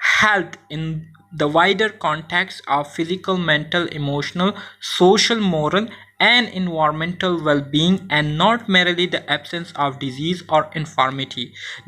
health in the wider context of physical, mental, emotional, social, moral and environmental well-being and not merely the absence of disease or infirmity।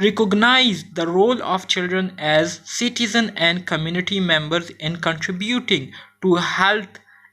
recognize the role of children as citizen and community members in contributing to health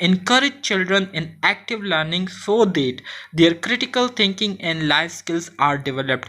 encourage children in active learning so that their critical thinking and life skills are developed।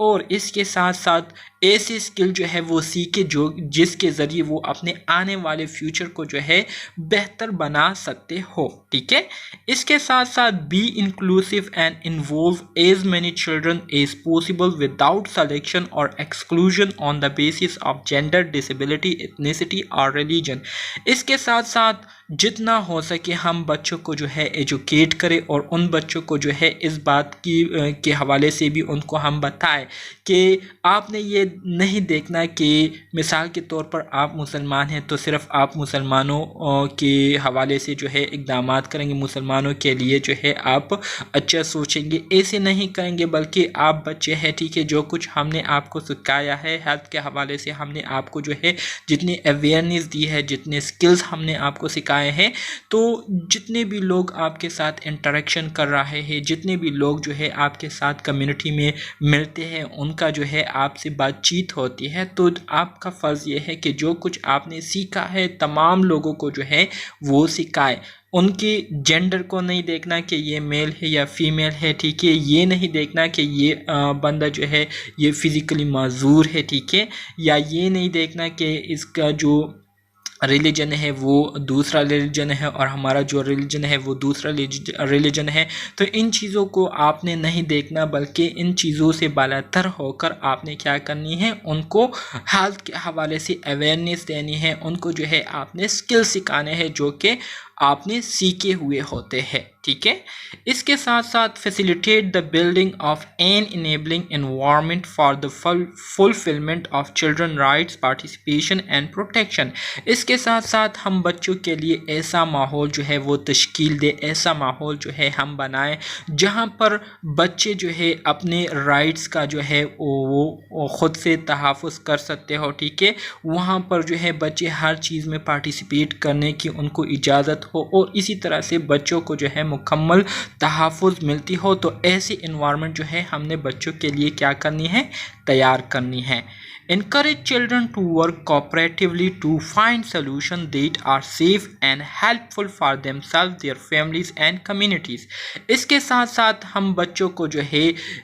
اور اس کے ساتھ ساتھ ایسی skill جو ہے وہ سیکھے جس کے ذریعے وہ اپنے آنے والے فیوچر کو جو ہے بہتر بنا سکتے ہو، ٹھیک ہے۔ اس کے ساتھ ساتھ be inclusive and involve as many children as possible without selection اور exclusion on the basis of gender, disability, ethnicity اور ریلیجن۔ اس کے ساتھ ساتھ جتنا ہو سکے ہم بچوں کو جو ہے ایجوکیٹ کریں اور ان بچوں کو جو ہے اس بات کے حوالے سے بھی ان کو ہم بتائیں کہ آپ نے یہ نہیں دیکھنا کہ مثال کے طور پر آپ مسلمان ہیں تو صرف آپ مسلمانوں کے حوالے سے جو ہے اقدامات کریں گے، مسلمانوں کے لیے جو ہے آپ اچھا سوچیں گے، ایسے نہیں کریں گے، بلکہ آپ بچے ہیں، ٹھیک ہے، جو کچھ ہم نے آپ کو سکھایا ہے ہیلتھ کے حوالے سے، ہم نے آپ کو جو ہے جتنی اویئرنیس دی ہے، جتنے سکلز ہم نے آپ کو سکھائے ہیں، تو جتنے بھی لوگ آپ کے ساتھ انٹریکشن کر رہے ہیں، جتنے بھی لوگ جو ہے آپ کے ساتھ کمیونٹی میں ملتے ہیں، ان کا جو ہے آپ سے بات چیت ہوتی ہے، تو آپ کا فرض یہ ہے کہ جو کچھ آپ نے سیکھا ہے تمام لوگوں کو جو ہے وہ سکھائے۔ ان کی جینڈر کو نہیں دیکھنا کہ یہ میل ہے یا فیمیل ہے، ٹھیک ہے، یہ نہیں دیکھنا کہ یہ بندہ جو ہے یہ فزیکلی معذور ہے، ٹھیک ہے، یا یہ نہیں دیکھنا کہ اس کا جو ریلیجن ہے وہ دوسرا ریلیجن ہے اور ہمارا جو ریلیجن ہے وہ دوسرا ریلیجن ہے۔ تو ان چیزوں کو آپ نے نہیں دیکھنا، بلکہ ان چیزوں سے بالاتر ہو کر آپ نے کیا کرنی ہے، ان کو ہیلتھ کے حوالے سے اویئرنیس دینی ہے، ان کو جو ہے آپ نے اسکل سکھانے ہیں جو کہ آپ نے سیکھے ہوئے ہوتے ہیں، ٹھیک ہے۔ اس کے ساتھ ساتھ facilitate the building of an enabling environment for the fulfilment of children rights, participation and protection. اس کے ساتھ ساتھ ہم بچوں کے لیے ایسا ماحول جو ہے وہ تشکیل دے، ایسا ماحول جو ہے ہم بنائیں جہاں پر بچے جو ہے اپنے رائٹس کا جو ہے وہ خود سے تحفظ کر سکتے ہو، ٹھیک ہے، وہاں پر جو ہے بچے ہر چیز میں پارٹیسپیٹ کرنے کی ان کو اجازت ہو اور اسی طرح سے بچوں کو جو ہے مکمل تحفظ ملتی ہو۔ تو ایسی انوائرمنٹ جو ہے ہم نے بچوں کے لیے کیا کرنی ہے، تیار کرنی ہے۔ Encourage children to work cooperatively to find solutions that are safe and helpful for themselves, their families and communities۔ اس کے ساتھ ساتھ ہم بچوں کو جو ہے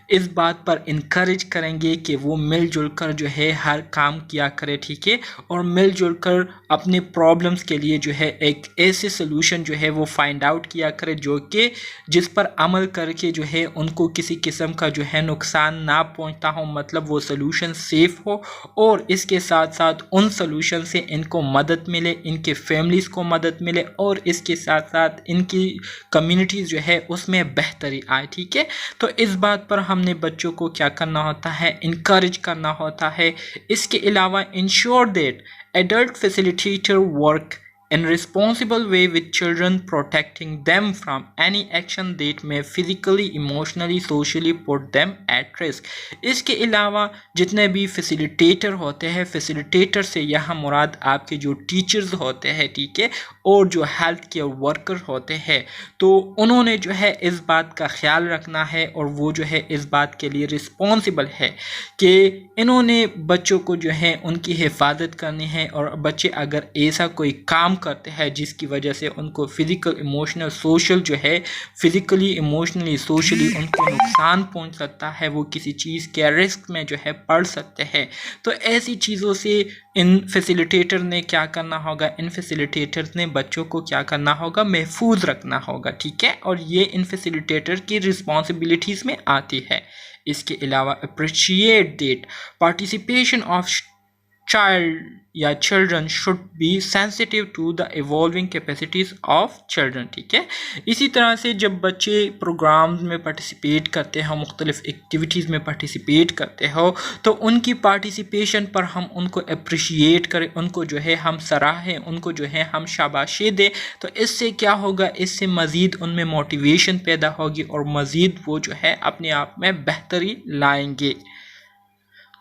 اس بات پر انکریج کریں گے کہ وہ مل جل کر جو ہے ہر کام کیا کرے، ٹھیک ہے، اور مل جل کر اپنے پرابلمس کے لیے جو ہے ایک ایسے سلوشن جو ہے وہ فائنڈ آؤٹ کیا کرے جو کہ جس پر عمل کر کے جو ہے ان کو کسی قسم کا جو ہے نقصان نہ پہنچتا ہو، مطلب وہ سلوشن سیف ہو، اور اس کے ساتھ ساتھ ان سلوشن سے ان کو مدد ملے، ان کے فیملیز کو مدد ملے، اور اس کے ساتھ ساتھ ان کی کمیونٹیز جو ہے اس میں بہتری آئے، ٹھیک ہے۔ تو اس بات پر ہم نے بچوں کو کیا کرنا ہوتا ہے، انکریج کرنا ہوتا ہے۔ اس کے علاوہ ensure that adult facilitator work in responsible way with children, protecting them from any action that may physically, emotionally, socially put them at risk۔ اس کے علاوہ جتنے بھی فیسیلیٹیٹر ہوتے ہیں، فیسیلیٹیٹر سے یہاں مراد آپ کے جو ٹیچرز ہوتے ہیں، ٹھیک ہے، اور جو ہیلتھ کیئر ورکر ہوتے ہیں، تو انہوں نے جو ہے اس بات کا خیال رکھنا ہے اور وہ جو ہے اس بات کے لیے رسپانسبل ہے کہ انہوں نے بچوں کو جو ہے ان کی حفاظت کرنی ہے، اور بچے اگر ایسا کوئی کام کرتے ہیں جس کی وجہ سے ان کو فزیکل، ایموشنل، سوشل جو ہے فزیکلی، ایموشنلی، سوشلی ان کو نقصان پہنچ سکتا ہے، وہ کسی چیز کے رسک میں جو ہے پڑ سکتے ہیں، تو ایسی چیزوں سے ان فیسیلیٹیٹر نے کیا کرنا ہوگا، ان فیسیلیٹیٹر نے بچوں کو کیا کرنا ہوگا، محفوظ رکھنا ہوگا، ٹھیک ہے، اور یہ ان فیسیلیٹیٹر کی رسپانسبلٹیز میں آتی ہے۔ اس کے علاوہ appreciate that participation of child یا children should be sensitive to the evolving capacities of children، ٹھیک ہے۔ اسی طرح سے جب بچے پروگرامز میں پارٹیسپیٹ کرتے ہیں، مختلف ایکٹیویٹیز میں پارٹیسپیٹ کرتے ہو، تو ان کی پارٹیسپیشن پر ہم ان کو اپریشیٹ کریں، ان کو جو ہے ہم سراہیں، ان کو جو ہے ہم شاباشی دیں، تو اس سے کیا ہوگا، اس سے مزید ان میں موٹیویشن پیدا ہوگی اور مزید وہ جو ہے اپنے آپ میں بہتری لائیں گے۔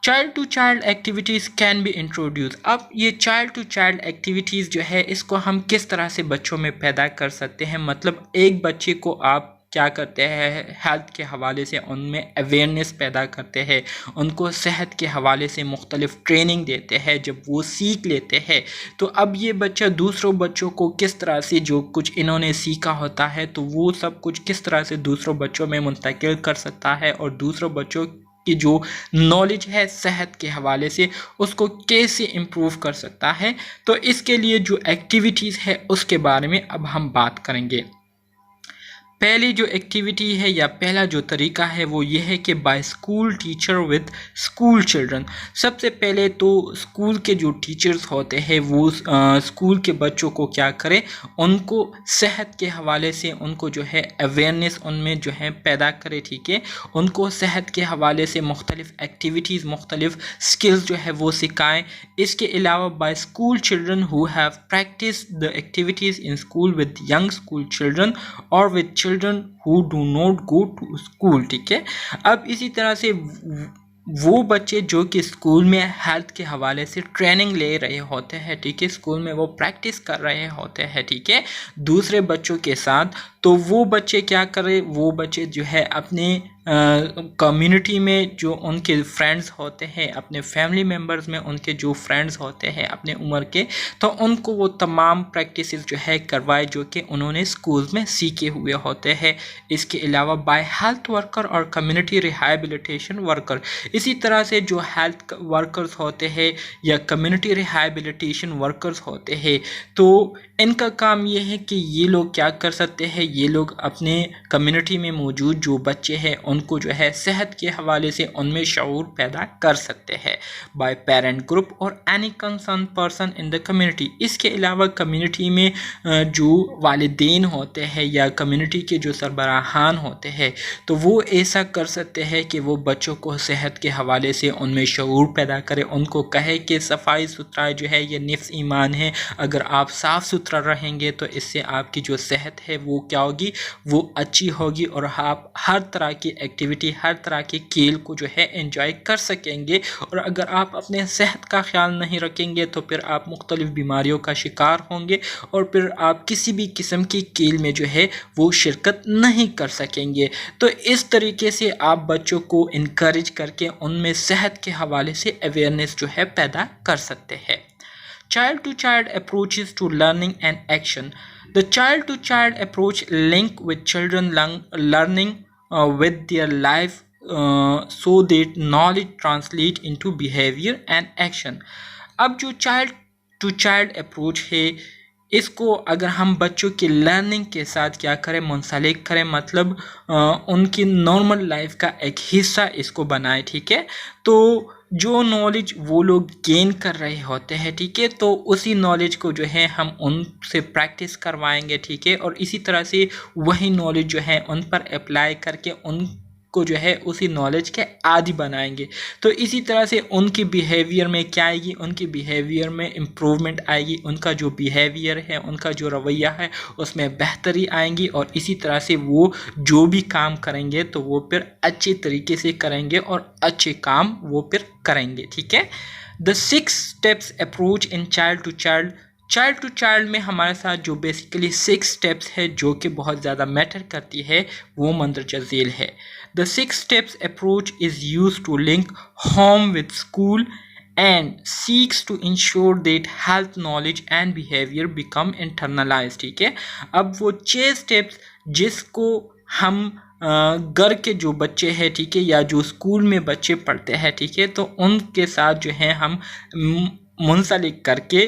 Child to child activities can be introduce. اب یہ چائلڈ ٹو چائلڈ ایکٹیویٹیز جو ہے اس کو ہم کس طرح سے بچوں میں پیدا کر سکتے ہیں، مطلب ایک بچے کو آپ کیا کرتے ہیں، ہیلتھ کے حوالے سے ان میں اویئرنیس پیدا کرتے ہیں، ان کو صحت کے حوالے سے مختلف ٹریننگ دیتے ہیں، جب وہ سیکھ لیتے ہیں تو اب یہ بچہ دوسروں بچوں کو کس طرح سے جو کچھ انہوں نے سیکھا ہوتا ہے تو وہ سب کچھ کس طرح سے دوسروں بچوں میں منتقل کر سکتا ہے، اور دوسروں بچوں کی جو نالج ہے صحت کے حوالے سے اس کو کیسے امپروو کر سکتا ہے. تو اس کے لیے جو ایکٹیویٹیز ہے اس کے بارے میں اب ہم بات کریں گے. پہلی جو ایکٹیویٹی ہے یا پہلا جو طریقہ ہے وہ یہ ہے کہ by school teacher with school children. سب سے پہلے تو اسکول کے جو ٹیچرز ہوتے ہیں وہ اسکول کے بچوں کو کیا کرے, ان کو صحت کے حوالے سے ان کو جو ہے اویئرنیس ان میں جو ہے پیدا کرے. ٹھیک ہے, ان کو صحت کے حوالے سے مختلف ایکٹیویٹیز مختلف سکلز جو ہے وہ سکھائیں. اس کے علاوہ by school children who have practice the activities in school with young school children اور with children who do not go to school. ٹھیک ہے, اب اسی طرح سے وہ بچے جو کہ اسکول میں ہیلتھ کے حوالے سے ٹریننگ لے رہے ہوتے ہیں, ٹھیک ہے, اسکول میں وہ پریکٹس کر رہے ہوتے ہیں, ٹھیک ہے, دوسرے بچوں کے ساتھ, تو وہ بچے کیا کرے, وہ بچے جو ہے اپنے کمیونٹی میں جو ان کے فرینڈز ہوتے ہیں, اپنے فیملی ممبرز میں ان کے جو فرینڈز ہوتے ہیں اپنے عمر کے, تو ان کو وہ تمام پریکٹسز جو ہے کروائے جو کہ انہوں نے اسکولز میں سیکھے ہوئے ہوتے ہیں. اس کے علاوہ بائی ہیلتھ ورکر اور کمیونٹی ریہیبلیٹیشن ورکر, اسی طرح سے جو ہیلتھ ورکرز ہوتے ہیں یا کمیونٹی ریہیبلیٹیشن ورکرز ہوتے ہیں, تو ان کا کام یہ ہے کہ یہ لوگ کیا کر سکتے ہیں, یہ لوگ اپنے کمیونٹی میں موجود جو بچے ہیں ان کو جو ہے صحت کے حوالے سے ان میں شعور پیدا کر سکتے ہیں بائی پیرنٹ گروپ اور any concern person in the community. اس کے علاوہ کمیونٹی میں جو والدین ہوتے ہیں یا کمیونٹی کے جو سربراہان ہوتے ہیں, تو وہ ایسا کر سکتے ہیں کہ وہ بچوں کو صحت کے حوالے سے ان میں شعور پیدا کرے, ان کو کہے کہ صفائی ستھرائی جو ہے یہ نصف ایمان ہے, اگر آپ صاف ستھرا رہیں گے تو اس سے آپ کی جو صحت ہے وہ کیا ہوگی, وہ اچھی ہوگی, اور آپ ہر طرح کی ایکٹیویٹی ہر طرح کے کھیل کو جو ہے انجوائے کر سکیں گے. اور اگر آپ اپنے صحت کا خیال نہیں رکھیں گے تو پھر آپ مختلف بیماریوں کا شکار ہوں گے اور پھر آپ کسی بھی قسم کی کھیل میں جو ہے وہ شرکت نہیں کر سکیں گے. تو اس طریقے سے آپ بچوں کو انکریج کر کے ان میں صحت کے حوالے سے اویئرنیس جو ہے پیدا کر سکتے ہیں. Child to child approaches to learning and action. The child to child approach link with children learning with their life so that knowledge translate into behavior and action. اب جو چائلڈ ٹو چائلڈ اپروچ ہے اس کو اگر ہم بچوں کی learning کے ساتھ کیا کریں, منسلک کریں, مطلب ان کی نارمل لائف کا ایک حصہ اس کو بنائیں. ٹھیک ہے, تو جو نالج وہ لوگ گین کر رہے ہوتے ہیں, ٹھیک ہے, تو اسی نالج کو جو ہے ہم ان سے پریکٹس کروائیں گے. ٹھیک ہے, اور اسی طرح سے وہی نالج جو ہے ان پر اپلائی کر کے ان کو جو ہے اسی نالج کے عادی بنائیں گے. تو اسی طرح سے ان کی بیہیویئر میں کیا آئے گی, ان کی بیہیویئر میں امپروومنٹ آئے گی, ان کا جو بیہیویئر ہے ان کا جو رویہ ہے اس میں بہتری آئیں گی, اور اسی طرح سے وہ جو بھی کام کریں گے تو وہ پھر اچھے طریقے سے کریں گے اور اچھے کام وہ پھر کریں گے. ٹھیک ہے, the 6 steps approach in child to child. Child to child میں ہمارے ساتھ جو بیسیکلی 6 steps ہے جو کہ بہت زیادہ میٹر کرتی ہے وہ مندرجہ ذیل ہے. The 6 steps approach is used to link home with school and seeks to ensure that health knowledge and behavior become internalized. ٹھیک ہے, اب وہ 6 steps جس کو ہم گھر کے جو بچے ہیں, ٹھیک ہے, یا جو اسکول میں بچے پڑھتے ہیں, ٹھیک ہے, تو ان کے ساتھ جو ہے ہم منسلک کر کے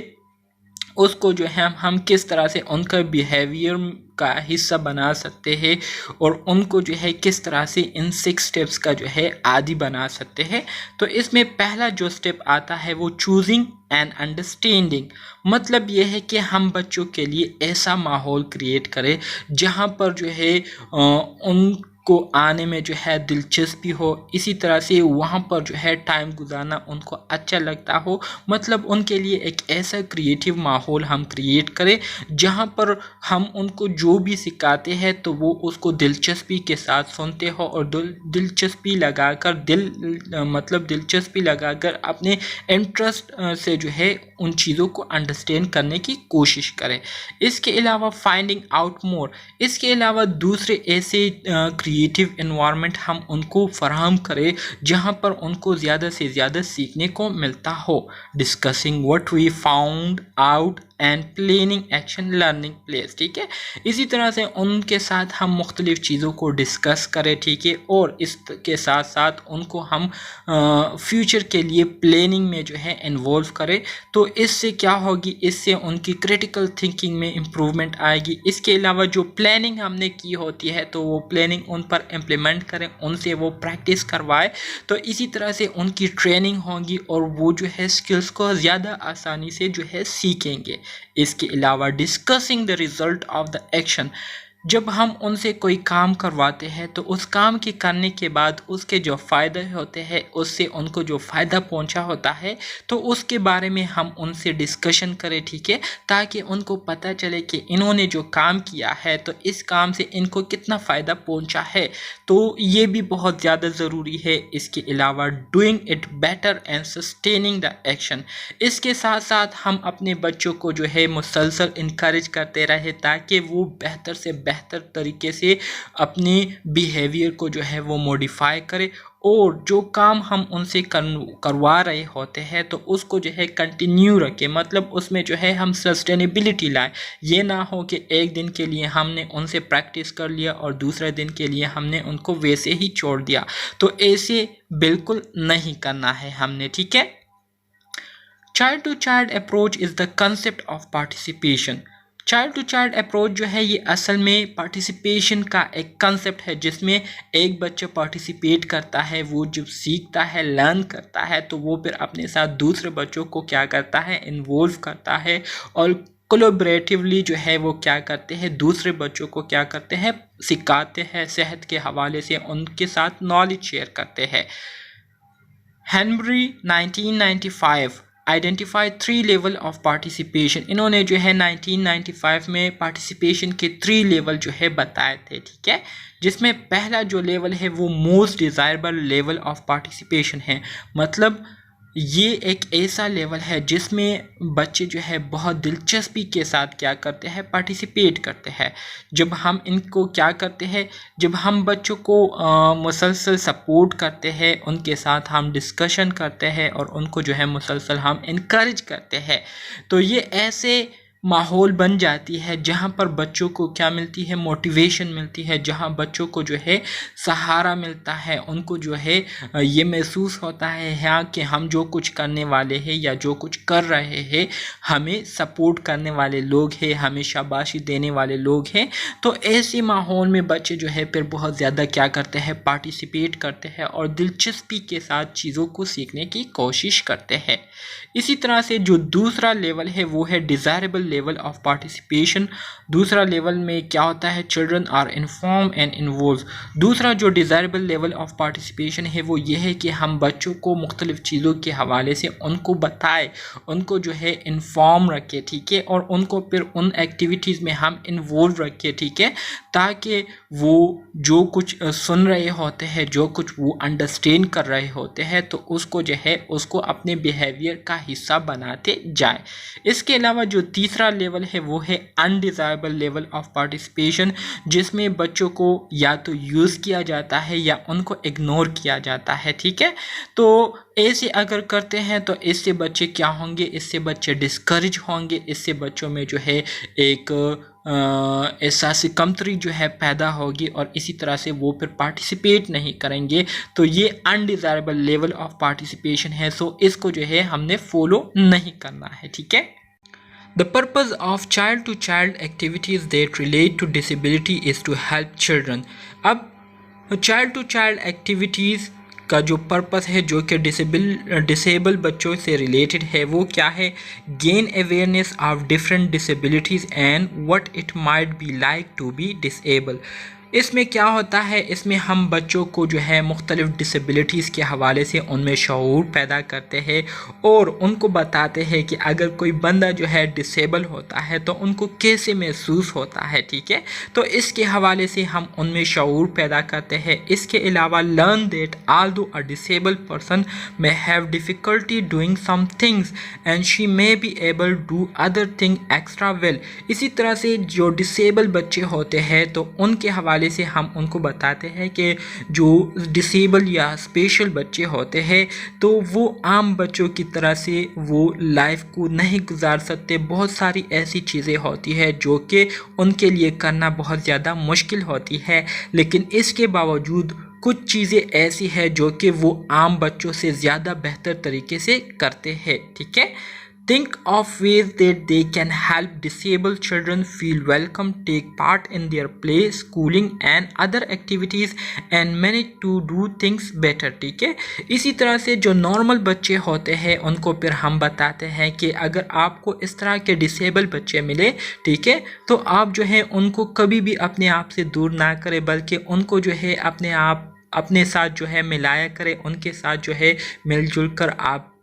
اس کو جو ہے ہم کس طرح سے ان کا بیہیویئر کا حصہ بنا سکتے ہیں اور ان کو جو ہے کس طرح سے ان 6 steps کا جو ہے عادی بنا سکتے ہیں. تو اس میں پہلا جو سٹیپ آتا ہے وہ چوزنگ اینڈ انڈرسٹینڈنگ. مطلب یہ ہے کہ ہم بچوں کے لیے ایسا ماحول کریٹ کریں جہاں پر جو ہے ان کو آنے میں جو ہے دلچسپی ہو, اسی طرح سے وہاں پر جو ہے ٹائم گزارنا ان کو اچھا لگتا ہو. مطلب ان کے لیے ایک ایسا کریٹیو ماحول ہم کریٹ کریں جہاں پر ہم ان کو جو بھی سکھاتے ہیں تو وہ اس کو دلچسپی کے ساتھ سنتے ہو اور دلچسپی لگا کر دلچسپی لگا کر اپنے انٹرسٹ سے جو ہے ان چیزوں کو انڈرسٹینڈ کرنے کی کوشش کریں. اس کے علاوہ فائنڈنگ آؤٹ مور, اس کے علاوہ دوسرے ایسے کریٹیو انوائرمنٹ ہم ان کو فراہم کریں جہاں پر ان کو زیادہ سے زیادہ سیکھنے کو ملتا ہو. Discussing what we found out and planning action learning place. ٹھیک ہے, اسی طرح سے ان کے ساتھ ہم مختلف چیزوں کو ڈسکس کریں. ٹھیک ہے, اور اس کے ساتھ ساتھ ان کو ہم فیوچر کے لیے پلاننگ میں جو ہے انوالو کریں. تو اس سے کیا ہوگی, اس سے ان کی کریٹیکل تھنکنگ میں امپروومنٹ آئے گی. اس کے علاوہ جو پلاننگ ہم نے کی ہوتی ہے تو وہ پلاننگ ان پر امپلیمنٹ کریں, ان سے وہ پریکٹس کروائے. تو اسی طرح سے ان کی ٹریننگ ہوگی اور وہ جو ہے اسکلس کو زیادہ آسانی سے جو ہے سیکھیں گے. اس کے علاوہ discussing the result of the action, جب ہم ان سے کوئی کام کرواتے ہیں تو اس کام کے کرنے کے بعد اس کے جو فائدے ہوتے ہیں, اس سے ان کو جو فائدہ پہنچا ہوتا ہے تو اس کے بارے میں ہم ان سے ڈسکشن کریں. ٹھیک ہے, تاکہ ان کو پتہ چلے کہ انہوں نے جو کام کیا ہے تو اس کام سے ان کو کتنا فائدہ پہنچا ہے. تو یہ بھی بہت زیادہ ضروری ہے. اس کے علاوہ doing it better and sustaining the action, اس کے ساتھ ساتھ ہم اپنے بچوں کو جو ہے مسلسل انکریج کرتے رہے تاکہ وہ بہتر سے بہتر طریقے سے اپنی بیہیویئر کو جو ہے وہ موڈیفائی کرے, اور جو کام ہم ان سے کروا رہے ہوتے ہیں تو اس کو جو ہے کنٹینیو رکھیں. مطلب اس میں جو ہے ہم سسٹینیبلٹی لائیں. یہ نہ ہو کہ ایک دن کے لیے ہم نے ان سے پریکٹس کر لیا اور دوسرے دن کے لیے ہم نے ان کو ویسے ہی چھوڑ دیا. تو ایسے بالکل نہیں کرنا ہے ہم نے. ٹھیک ہے, child to child approach is the concept of participation. Child to child approach جو ہے یہ اصل میں پارٹیسپیشن کا ایک کنسیپٹ ہے, جس میں ایک بچہ پارٹیسپیٹ کرتا ہے. وہ جب سیکھتا ہے, لرن کرتا ہے, تو وہ پھر اپنے ساتھ دوسرے بچوں کو کیا کرتا ہے, انوالو کرتا ہے, اور کولیبریٹیولی جو ہے وہ کیا کرتے ہیں, دوسرے بچوں کو کیا کرتے ہیں, سکھاتے ہیں. صحت کے حوالے سے ان کے ساتھ نالج شیئر کرتے ہیں. Henry 1995 identify 3 level of participation. انہوں نے جو ہے 1995 میں پارٹیسپیشن کے 3 لیول جو ہے بتائے تھے. ٹھیک ہے, جس میں پہلا جو لیول ہے وہ most desirable level of participation ہے. مطلب یہ ایک ایسا لیول ہے جس میں بچے جو ہے بہت دلچسپی کے ساتھ کیا کرتے ہیں, پارٹیسپیٹ کرتے ہیں. جب ہم ان کو کیا کرتے ہیں, جب ہم بچوں کو مسلسل سپورٹ کرتے ہیں, ان کے ساتھ ہم ڈسکشن کرتے ہیں اور ان کو جو ہے مسلسل ہم انکریج کرتے ہیں, تو یہ ایسے ماحول بن جاتی ہے جہاں پر بچوں کو کیا ملتی ہے, موٹیویشن ملتی ہے, جہاں بچوں کو جو ہے سہارا ملتا ہے. ان کو جو ہے یہ محسوس ہوتا ہے ہاں کہ ہم جو کچھ کرنے والے ہیں یا جو کچھ کر رہے ہیں, ہمیں سپورٹ کرنے والے لوگ ہیں, ہمیں شاباشی دینے والے لوگ ہیں. تو ایسے ماحول میں بچے جو ہے پھر بہت زیادہ کیا کرتے ہیں, پارٹیسپیٹ کرتے ہیں اور دلچسپی کے ساتھ چیزوں کو سیکھنے کی کوشش کرتے ہیں. اسی طرح سے جو دوسرا لیول ہے وہ ہے ڈیزائربل لیول آف پارٹیسپیشن. دوسرا لیول میں کیا ہوتا ہے, children are inform and involve. دوسرا جو ڈیزائربل لیول آف پارٹیسپیشن ہے وہ یہ ہے کہ ہم بچوں کو مختلف چیزوں کے حوالے سے ان کو بتائے, ان کو جو ہے انفارم رکھے. ٹھیک ہے, اور ان کو پھر ان ایکٹیویٹیز میں ہم انوالو رکھے. ٹھیک ہے, تاکہ وہ جو کچھ سن رہے ہوتے ہیں, جو کچھ وہ انڈرسٹینڈ کر رہے ہوتے ہیں, تو اس کو جو ہے اس کو اپنے بیہیویئر کا حصہ بناتے جائیں. اس کے علاوہ جو تیسرا لیول ہے وہ ہے انڈیزائربل لیول آف پارٹیسپیشن, جس میں بچوں کو یا تو یوز کیا جاتا ہے یا ان کو اگنور کیا جاتا ہے. ٹھیک ہے, تو ایسے اگر کرتے ہیں تو اس سے بچے کیا ہوں گے, اس سے بچے ڈسکریج ہوں گے, اس سے بچوں میں جو ہے ایک احساس کمتری جو ہے پیدا ہوگی, اور اسی طرح سے وہ پھر پارٹیسپیٹ نہیں کریں گے. تو یہ انڈیزائربل لیول آف پارٹیسپیشن ہے, سو اس کو جو ہے ہم نے فالو نہیں کرنا ہے. ٹھیک ہے, The purpose of child-to-child activities that relate to disability is to help children. اب چائلڈ ٹو چائلڈ ایکٹیویٹیز کا جو پرپس ہے جو کہ ڈسیبل بچوں سے ریلیٹڈ ہے وہ کیا ہے, gain awareness of different disabilities and what it might be like to be disable. اس میں کیا ہوتا ہے, اس میں ہم بچوں کو جو ہے مختلف ڈسیبلٹیز کے حوالے سے ان میں شعور پیدا کرتے ہیں اور ان کو بتاتے ہیں کہ اگر کوئی بندہ جو ہے ڈسیبل ہوتا ہے تو ان کو کیسے محسوس ہوتا ہے. ٹھیک ہے, تو اس کے حوالے سے ہم ان میں شعور پیدا کرتے ہیں. اس کے علاوہ learn that although a disabled person may have difficulty doing some things and she may be able to do other things extra well. اسی طرح سے جو ڈسیبل بچے ہوتے ہیں تو ان کے حوالے حوالے سے ہم ان کو بتاتے ہیں کہ جو ڈسیبل یا اسپیشل بچے ہوتے ہیں تو وہ عام بچوں کی طرح سے وہ لائف کو نہیں گزار سکتے. بہت ساری ایسی چیزیں ہوتی ہے جو کہ ان کے لیے کرنا بہت زیادہ مشکل ہوتی ہے, لیکن اس کے باوجود کچھ چیزیں ایسی ہیں جو کہ وہ عام بچوں سے زیادہ بہتر طریقے سے کرتے ہیں. ٹھیک ہے, think of ways that they can help disabled children feel welcome, take part in their play, schooling and other activities and manage to do things better. ٹھیک ہے, اسی طرح سے جو نارمل بچے ہوتے ہیں ان کو پھر ہم بتاتے ہیں کہ اگر آپ کو اس طرح کے ڈسیبل بچے ملے, ٹھیک ہے, تو آپ جو ہے ان کو کبھی بھی اپنے آپ سے دور نہ کرے, بلکہ ان کو جو ہے اپنے ساتھ جو ہے ملایا کرے, ان کے ساتھ جو ہے مل جل کر آپ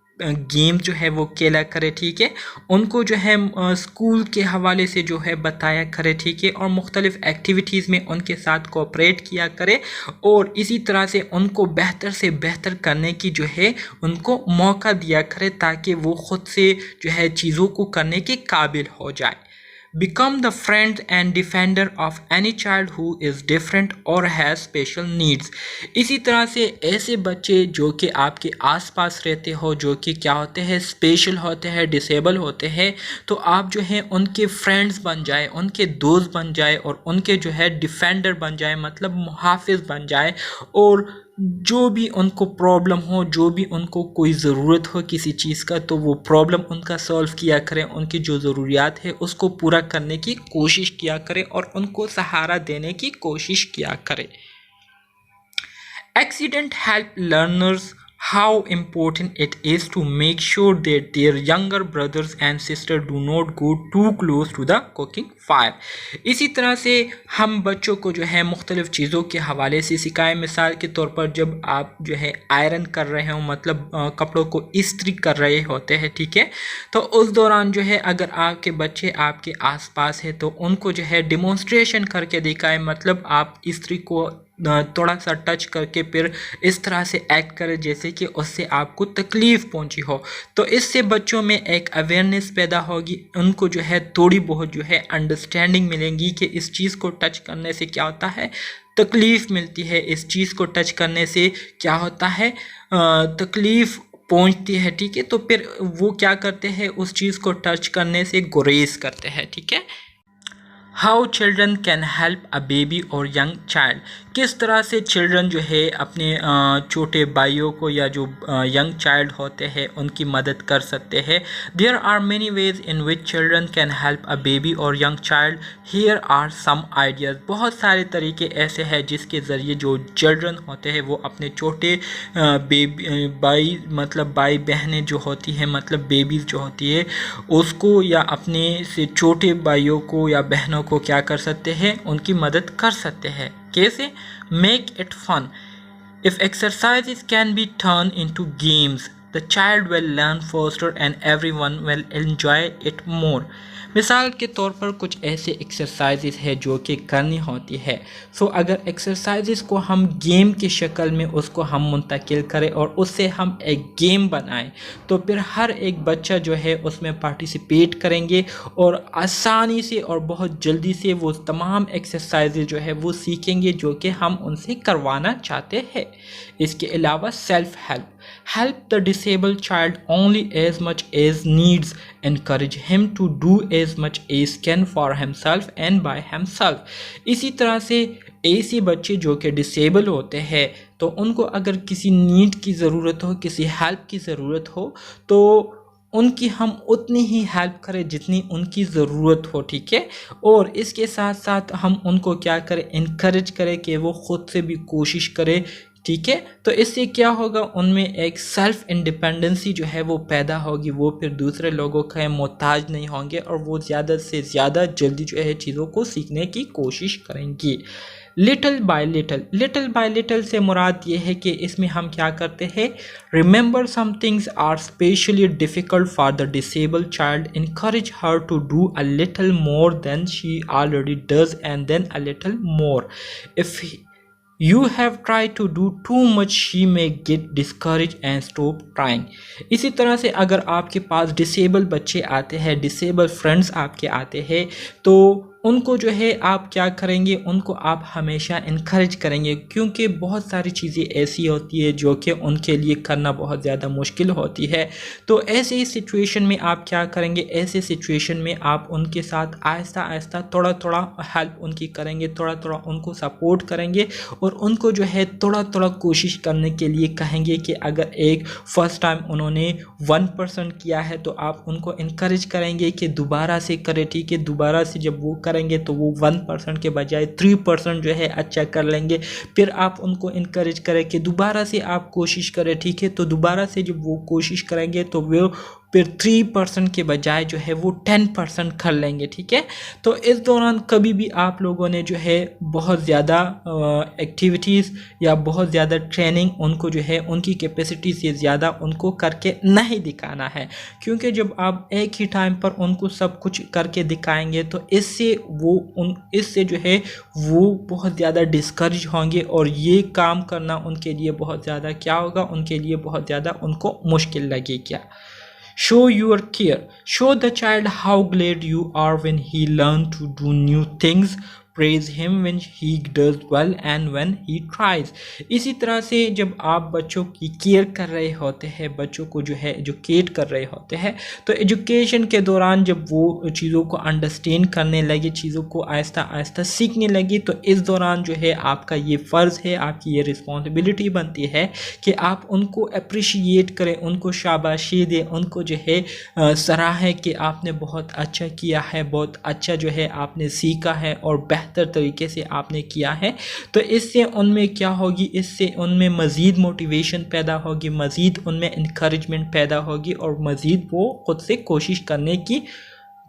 گیم جو ہے وہ کھیلا کرے. ٹھیک ہے, ان کو جو ہے اسکول کے حوالے سے جو ہے بتایا کرے. ٹھیک ہے, اور مختلف ایکٹیویٹیز میں ان کے ساتھ کوآپریٹ کیا کرے, اور اسی طرح سے ان کو بہتر سے بہتر کرنے کی جو ہے ان کو موقع دیا کرے تاکہ وہ خود سے جو ہے چیزوں کو کرنے کے قابل ہو جائے. Become the friend and defender of any child who is different or has special needs. اسی طرح سے ایسے بچے جو کہ آپ کے آس پاس رہتے ہو جو کہ کیا ہوتے ہیں, اسپیشل ہوتے ہیں, ڈسیبل ہوتے ہیں, تو آپ جو ہے ان کے فرینڈز بن جائے, ان کے دوست بن جائے, اور ان کے جو ہے ڈیفینڈر بن جائے, مطلب محافظ بن جائے, اور جو بھی ان کو پرابلم ہو, جو بھی ان کو کوئی ضرورت ہو کسی چیز کا, تو وہ پرابلم ان کا سولو کیا کرے, ان کی جو ضروریات ہے اس کو پورا کرنے کی کوشش کیا کرے, اور ان کو سہارا دینے کی کوشش کیا کرے. Accident help learners how important it is to make sure that their younger brothers and sisters do not go too close to the cooking fire. اسی طرح سے ہم بچوں کو جو ہے مختلف چیزوں کے حوالے سے سکھائیں. مثال کے طور پر جب آپ جو ہے آئرن کر رہے ہوں, مطلب کپڑوں کو استری کر رہے ہوتے ہیں, ٹھیک ہے, تو اس دوران جو ہے اگر آپ کے بچے آپ کے آس پاس ہے تو ان کو جو ہے ڈیمونسٹریشن کر کے دکھائیں, مطلب آپ استری کو تھوڑا سا ٹچ کر کے پھر اس طرح سے ایکٹ کرے جیسے کہ اس سے آپ کو تکلیف پہنچی ہو. تو اس سے بچوں میں ایک اویئرنیس پیدا ہوگی, ان کو جو ہے تھوڑی بہت جو ہے انڈرسٹینڈنگ ملیں گی کہ اس چیز کو ٹچ کرنے سے کیا ہوتا ہے, تکلیف ملتی ہے, اس چیز کو ٹچ کرنے سے کیا ہوتا ہے, تکلیف پہنچتی ہے. ٹھیک ہے, تو پھر وہ کیا کرتے ہیں, اس چیز کو ٹچ کرنے سے گریز کرتے ہیں. ٹھیک ہے. How children can help a baby or young child. کس طرح سے چلڈرن جو ہے اپنے چھوٹے بھائیوں کو یا جو ینگ چائلڈ ہوتے ہیں ان کی مدد کر سکتے ہیں. There are many ways in which children can help a baby or young child. Here are some ideas. بہت سارے طریقے ایسے ہیں جس کے ذریعے جو چلڈرن ہوتے ہیں وہ اپنے چھوٹے بھائی, مطلب بھائی بہنیں جو ہوتی ہیں, مطلب بیبیز جو ہوتی ہے اس کو یا اپنے سے چھوٹے بھائیوں کو یا بہنوں کو کیا کر سکتے ہیں, ان کی مدد کر سکتے ہیں. کیسے؟ Make it fun. If exercises can be turned into games, the child will learn faster and everyone will enjoy it more. مثال کے طور پر کچھ ایسے ایکسرسائزز ہے جو کہ کرنی ہوتی ہے. اگر ایکسرسائزز کو ہم گیم کی شکل میں اس کو ہم منتقل کریں اور اس سے ہم ایک گیم بنائیں تو پھر ہر ایک بچہ جو ہے اس میں پارٹیسپیٹ کریں گے اور آسانی سے اور بہت جلدی سے وہ تمام ایکسرسائزز جو ہے وہ سیکھیں گے جو کہ ہم ان سے کروانا چاہتے ہیں. اس کے علاوہ self help the disabled child only as much as needs. Encourage him to do as much as can for himself and by himself. اسی طرح سے ایسے بچے جو کہ ڈسیبل ہوتے ہیں تو ان کو اگر کسی نیڈ کی ضرورت ہو, کسی ہیلپ کی ضرورت ہو تو ان کی ہم اتنی ہی ہیلپ کریں جتنی ان کی ضرورت ہو. ٹھیک ہے, اور اس کے ساتھ ساتھ ہم ان کو کیا کریں, انکریج کریں کہ وہ خود سے بھی کوشش کرے. ٹھیک ہے, تو اس سے کیا ہوگا, ان میں ایک سیلف انڈیپینڈنسی جو ہے وہ پیدا ہوگی, وہ پھر دوسرے لوگوں کا محتاج نہیں ہوں گے اور وہ زیادہ سے زیادہ جلدی جو ہے چیزوں کو سیکھنے کی کوشش کریں گی. لٹل بائی لٹل سے مراد یہ ہے کہ اس میں ہم کیا کرتے ہیں, remember some things are especially difficult for the disable child, encourage her to do a little more than she already does and then a little more. If you have tried to do too much, she may get discouraged and stop trying. اسی طرح سے اگر آپ کے پاس disable بچے آتے ہیں, disable friends آپ کے آتے ہیں, تو ان کو جو ہے آپ کیا کریں گے، ان کو آپ ہمیشہ انکریج کریں گے، کیونکہ بہت ساری چیزیں ایسی ہوتی ہے جو کہ ان کے لیے کرنا بہت زیادہ مشکل ہوتی ہے۔ تو ایسے ہی سچویشن میں آپ کیا کریں گے، ایسے سچویشن میں آپ ان کے ساتھ آہستہ آہستہ تھوڑا تھوڑا ہیلپ ان کی کریں گے، تھوڑا تھوڑا ان کو سپورٹ کریں گے، اور ان کو جو ہے تھوڑا تھوڑا کوشش کرنے کے لیے کہیں گے کہ اگر ایک فرسٹ ٹائم انہوں نے 1% کیا ہے تو آپ ان کو انکریج کریں گے کہ دوبارہ سے کرے، ٹھیک ہے، دوبارہ سے جب وہ کریں گے تو وہ 1% کے بجائے 3% جو ہے اچھا کر لیں گے۔ پھر آپ ان کو انکریج کریں کہ دوبارہ سے آپ کوشش کریں، ٹھیک ہے، تو دوبارہ سے جب وہ کوشش کریں گے تو وہ پھر 3% کے بجائے جو ہے وہ 10% کر لیں گے، ٹھیک ہے۔ تو اس دوران کبھی بھی آپ لوگوں نے جو ہے بہت زیادہ ایکٹیویٹیز یا بہت زیادہ ٹریننگ ان کو جو ہے ان کی کیپیسٹی سے زیادہ ان کو کر کے نہیں دکھانا ہے، کیونکہ جب آپ ایک ہی ٹائم پر ان کو سب کچھ کر کے دکھائیں گے تو اس سے جو ہے وہ بہت زیادہ ڈسکریج ہوں گے، اور یہ کام کرنا ان کے لیے بہت زیادہ کیا ہوگا، ان کے لیے بہت زیادہ ان کو مشکل لگے گا۔ Show your care. Show the child how glad you are when he learns to do new things. Praise him when he does well and when he tries. اسی طرح سے جب آپ بچوں کی کیئر کر رہے ہوتے ہیں، بچوں کو جو ہے ایجوکیٹ کر رہے ہوتے ہیں، تو ایجوکیشن کے دوران جب وہ چیزوں کو انڈرسٹینڈ کرنے لگے، چیزوں کو آہستہ آہستہ سیکھنے لگی، تو اس دوران جو ہے آپ کا یہ فرض ہے، آپ کی یہ رسپانسبلٹی بنتی ہے کہ آپ ان کو اپریشیٹ کریں، ان کو شاباشی دیں، ان کو جو ہے سراہیں کہ آپ نے بہت اچھا کیا ہے، بہت اچھا جو ہے آپ نے سیکھا ہے اور بہتر طریقے سے آپ نے کیا ہے۔ تو اس سے ان میں کیا ہوگی، اس سے ان میں مزید موٹیویشن پیدا ہوگی، مزید ان میں انکریجمنٹ پیدا ہوگی، اور مزید وہ خود سے کوشش کرنے کی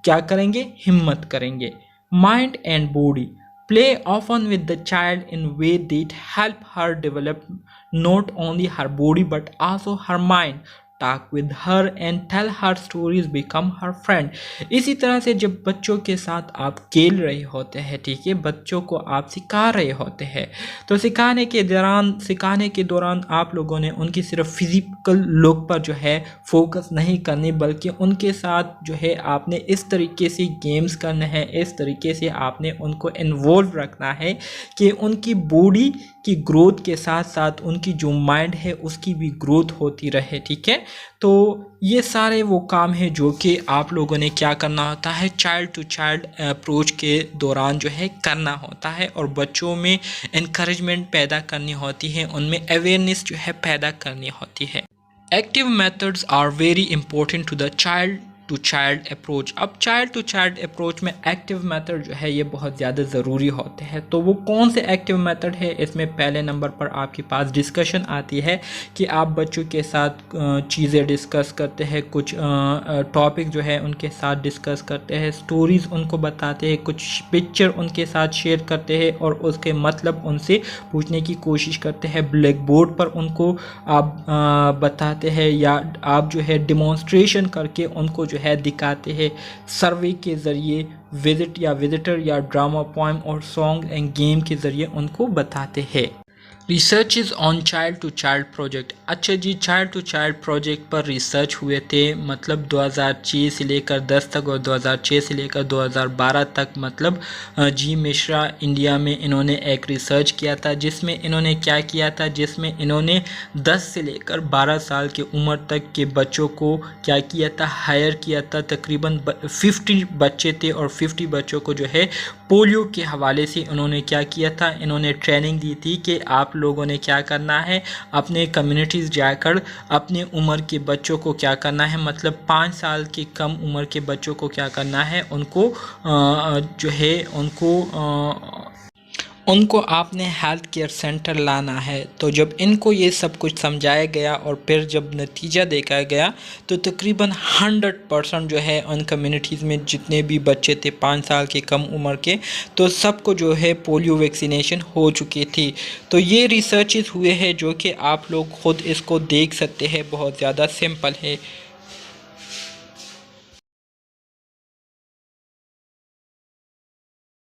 کیا کریں گے، ہمت کریں گے۔ Mind and body. Play often with the child in way that help her develop not only her body but also her mind. Talk with her and tell her stories. Become her friend. اسی طرح سے جب بچوں کے ساتھ آپ کھیل رہے ہوتے ہیں، ٹھیک ہے، بچوں کو آپ سکھا رہے ہوتے ہیں، تو سکھانے کے دوران آپ لوگوں نے ان کی صرف فزیکل لک پر جو ہے فوکس نہیں کرنی، بلکہ ان کے ساتھ جو ہے آپ نے اس طریقے سے گیمز کرنا ہے، اس طریقے سے آپ نے ان کو انوالو رکھنا ہے کہ ان کی باڈی کی گروتھ کے ساتھ ساتھ ان کی جو مائنڈ ہے اس کی بھی گروتھ ہوتی رہے، ٹھیک ہے۔ تو یہ سارے وہ کام ہیں جو کہ آپ لوگوں نے کیا کرنا ہوتا ہے، چائلڈ ٹو چائلڈ اپروچ کے دوران جو ہے کرنا ہوتا ہے، اور بچوں میں انکریجمنٹ پیدا کرنی ہوتی ہے، ان میں اویئرنیس جو ہے پیدا کرنی ہوتی ہے۔ Active methods are very important to the child to child approach. اب چائلڈ ٹو چائلڈ اپروچ میں ایکٹیو میتھڈ جو ہے یہ بہت زیادہ ضروری ہوتے ہیں. تو وہ کون سے ایکٹیو میتھڈ ہے؟ اس میں پہلے نمبر پر آپ کے پاس ڈسکشن آتی ہے کہ آپ بچوں کے ساتھ چیزیں ڈسکس کرتے ہیں، کچھ ٹاپک جو ہے ان کے ساتھ ڈسکس کرتے ہیں، سٹوریز ان کو بتاتے ہیں، کچھ پکچر ان کے ساتھ شیئر کرتے ہیں اور اس کے مطلب ان سے پوچھنے کی کوشش کرتے ہیں. بلیک بورڈ پر ان کو آپ بتاتے ہیں یا آپ جو ہے ڈیمونسٹریشن کر کے ان کو جو ہے دکھاتے ہیں. سروے کے ذریعے، وزٹ یا وزٹر یا ڈرامہ، پوائم اور سانگ اینڈ گیم کے ذریعے ان کو بتاتے ہیں. Researches on child to child project. اچھا جی، چائلڈ ٹو چائلڈ پروجیکٹ پر ریسرچ ہوئے تھے، مطلب 2006 سے لے کر 10 تک اور 2006 سے لے کر 2012 تک. مطلب جی مشرا انڈیا میں انہوں نے ایک ریسرچ کیا تھا جس میں انہوں نے کیا کیا تھا، جس میں انہوں نے 10 سے لے کر 12 سال کی عمر تک کے بچوں کو کیا کیا تھا، ہائر کیا تھا. تقریباً 50 بچے تھے اور 50 بچوں کو جو ہے پولیو کے حوالے سے انہوں نے کیا کیا تھا، انہوں نے ٹریننگ دی تھی کہ آپ لوگوں نے کیا کرنا ہے، اپنے کمیونٹیز جا کر اپنے عمر کے بچوں کو کیا کرنا ہے، مطلب 5 سال کی کم عمر کے بچوں کو کیا کرنا ہے، ان کو جو ہے ان کو آپ نے ہیلتھ کیئر سینٹر لانا ہے. تو جب ان کو یہ سب کچھ سمجھایا گیا اور پھر جب نتیجہ دیکھا گیا تو تقریباً 100% جو ہے ان کمیونٹیز میں جتنے بھی بچے تھے 5 سال کے کم عمر کے، تو سب کو جو ہے پولیو ویکسینیشن ہو چکی تھی. تو یہ ریسرچز ہوئے ہیں جو کہ آپ لوگ خود اس کو دیکھ سکتے ہیں، بہت زیادہ سمپل ہے.